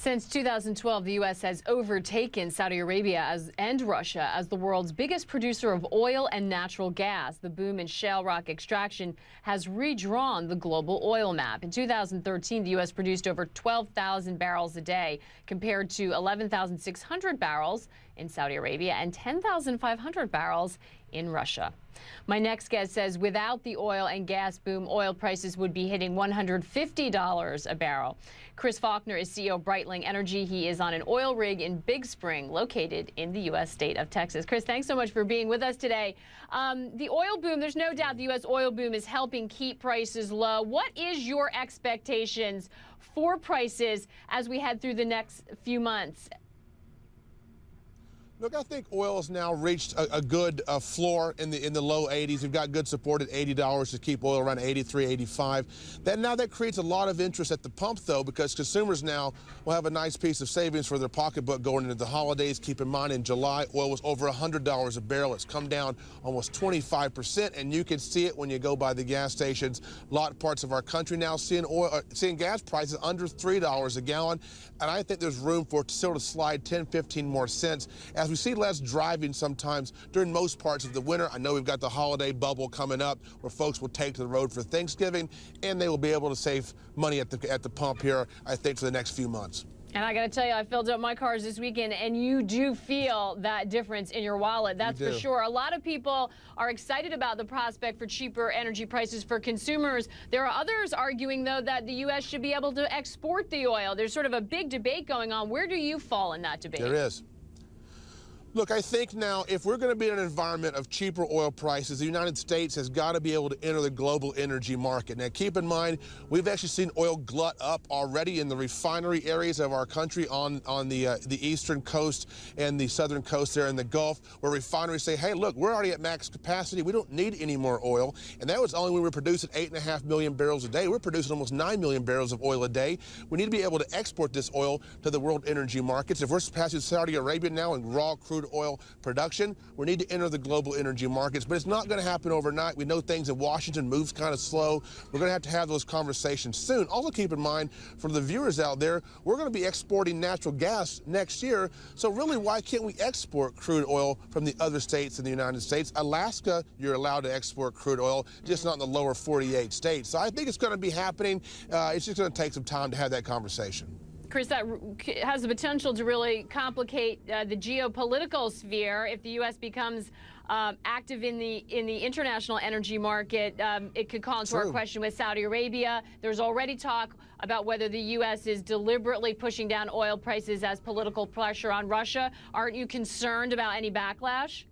Since 2012, the U.S. has overtaken Saudi Arabia and Russia as the world's biggest producer of oil and natural gas. The boom in shale rock extraction has redrawn the global oil map. In 2013, the U.S. produced over 12,000 barrels a day, compared to 11,600 barrels in Saudi Arabia and 10,500 barrels in Russia. My next guest says without the oil and gas boom, oil prices would be hitting $150 a barrel. Chris Faulkner is CEO of Breitling Energy. He is on an oil rig in Big Spring, located in the U.S. state of Texas. Chris, thanks so much for being with us today. The oil boom, there's no doubt the U.S. oil boom is helping keep prices low. What is your expectations for prices as we head through the next few months? Look, I think oil has now reached a good floor in the low 80s. We've got good support at $80 to keep oil around 83, 85. That creates a lot of interest at the pump, though, because consumers now will have a nice piece of savings for their pocketbook going into the holidays. Keep in mind, in July, oil was over $100 a barrel. It's come down almost 25%, and you can see it when you go by the gas stations. A lot of parts of our country now seeing gas prices under $3 a gallon, and I think there's room for it still to slide 10, 15 more cents as we see less driving sometimes during most parts of the winter. I know we've got the holiday bubble coming up where folks will take to the road for Thanksgiving, and they will be able to save money at the pump here, I think, for the next few months. And I got to tell you, I filled up my cars this weekend, and you do feel that difference in your wallet. That's for sure. A lot of people are excited about the prospect for cheaper energy prices for consumers. There are others arguing, though, that the U.S. should be able to export the oil. There's sort of a big debate going on. Where do you fall in that debate? There is. Look, I think now if we're going to be in an environment of cheaper oil prices, the United States has got to be able to enter the global energy market. Now, keep in mind, we've actually seen oil glut up already in the refinery areas of our country on the eastern coast and the southern coast there in the Gulf, where refineries say, hey, look, we're already at max capacity. We don't need any more oil. And that was only when we were producing 8.5 million barrels a day. We're producing almost 9 million barrels of oil a day. We need to be able to export this oil to the world energy markets. If we're surpassing Saudi Arabia now in raw crude oil production, we need to enter the global energy markets, but it's not going to happen overnight. We know things in Washington moves kind of slow. We're going to have those conversations soon. Also keep in mind, for the viewers out there, we're going to be exporting natural gas next year, so really why can't we export crude oil from the other states in the United States? Alaska, you're allowed to export crude oil, just not in the lower 48 states. So I think it's going to be happening. It's just going to take some time to have that conversation. Chris, that has the potential to really complicate the geopolitical sphere. If the U.S. becomes active in the international energy market, it could call into our question with Saudi Arabia. There's already talk about whether the U.S. is deliberately pushing down oil prices as political pressure on Russia. Aren't you concerned about any backlash?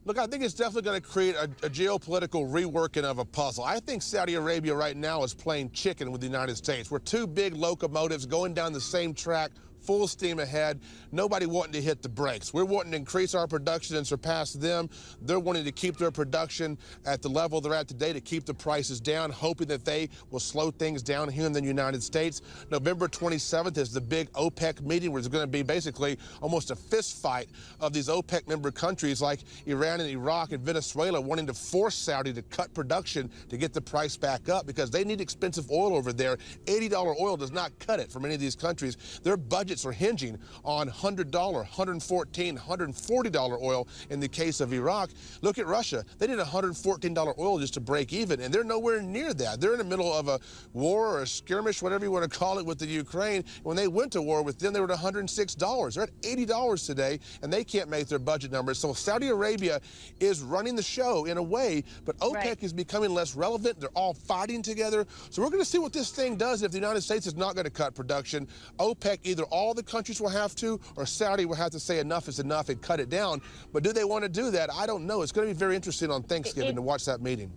Look, I think it's definitely going to create a geopolitical reworking of a puzzle. I think Saudi Arabia right now is playing chicken with the United States. We're two big locomotives going down the same track, full steam ahead, nobody wanting to hit the brakes. We're wanting to increase our production and surpass them. They're wanting to keep their production at the level they're at today to keep the prices down, hoping that they will slow things down here in the United States. November 27th is the big OPEC meeting, where there's going to be basically almost a fist fight of these OPEC member countries like Iran and Iraq and Venezuela wanting to force Saudi to cut production to get the price back up because they need expensive oil over there. $80 oil does not cut it for many of these countries. Their budgets are hinging on $100, $114, $140 oil in the case of Iraq. Look at Russia. They need $114 oil just to break even, and they're nowhere near that. They're in the middle of a war or a skirmish, whatever you want to call it, with the Ukraine. When they went to war with them, they were at $106. They're at $80 today, and they can't make their budget numbers. So Saudi Arabia is running the show in a way, but OPEC is becoming less relevant. They're all fighting together. So we're going to see what this thing does if the United States is not going to cut production. OPEC, either all the countries will have to, or Saudi will have to say enough is enough and cut it down. But do they want to do that? I don't know. It's going to be very interesting on Thanksgiving to watch that meeting.